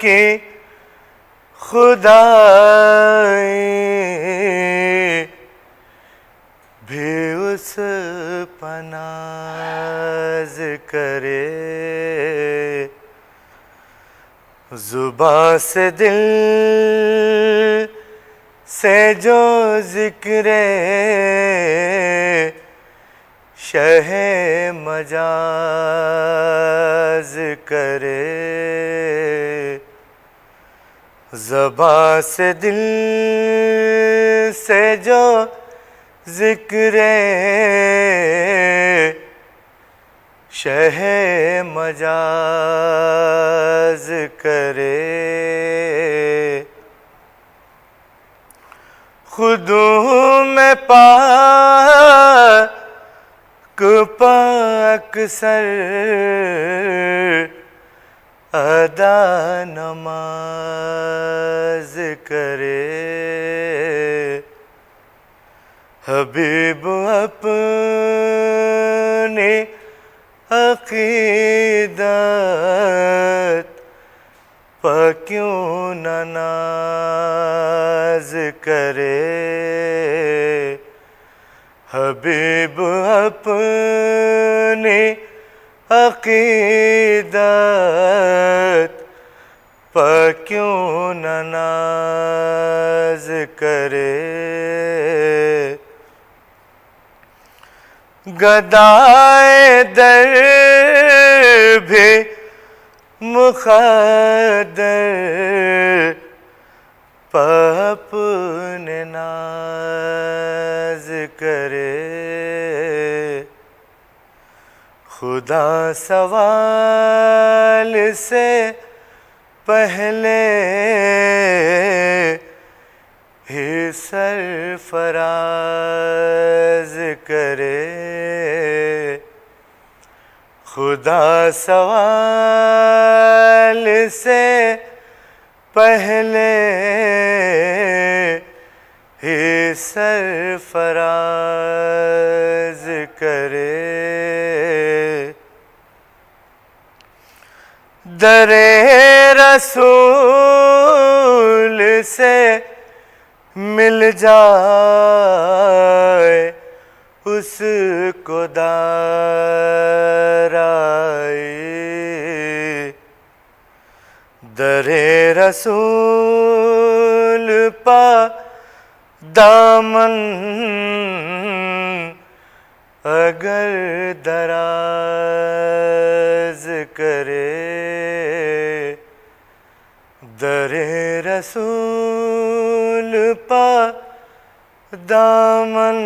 کہ خدائی بھی اس پناز کرے، زباں سے دل سے جو ذکر شہ مجاز کرے، زباں سے دل سے جو ذکر شہ مجاز کرے، خود میں پاک پاک سر ادا نماز کرے، حبیب اپنی عقیدت پہ کیوں نہ ناز کرے، حبیب اپنی عقیدت پہ کیوں نہ ناز کرے، گدائے در بھی مخدر پہ اپنے ناز کرے، خدا سوال سے پہلے ہی سرفراز کرے، خدا سوال سے پہلے ہی سرفراز کرے، در رسول سے مل جائے اس کو دار آئے، در رسول پا دامن اگر دراز کرے، در رسول پا دامن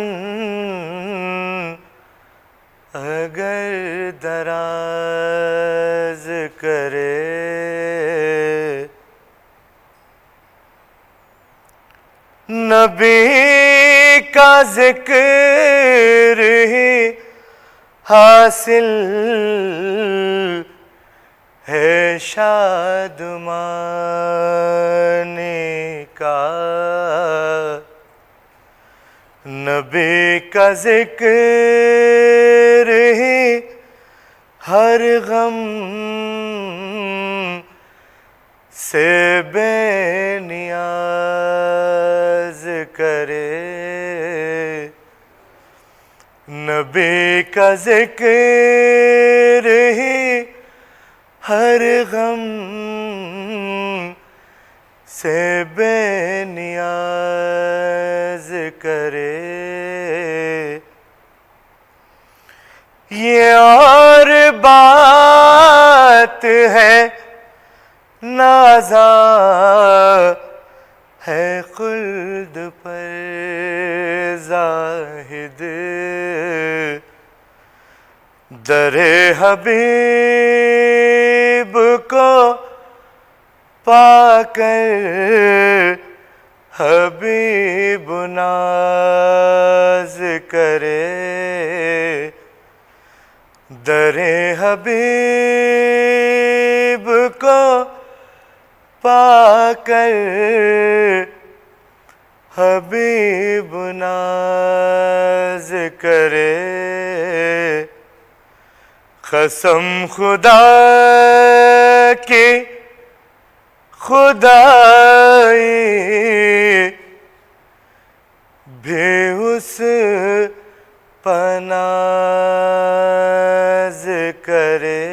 اگر دراز کرے، نبی کا ذکر ہی حاصل ہے شادمانی کا، نبی کا ذکر ہی ہر غم سے بے نیاز کرے، نبی کا ذکر ہی ہر غم سے بے نیاز کرے، یہ اور بات ہے نازاں ہے خلد پر زاہد، در حبیب کو پا کر حبیب ناز کرے، در حبیب کو پا کر حبیب ناز کرے، قسم خدا کی خدائی بھی اس پناز کرے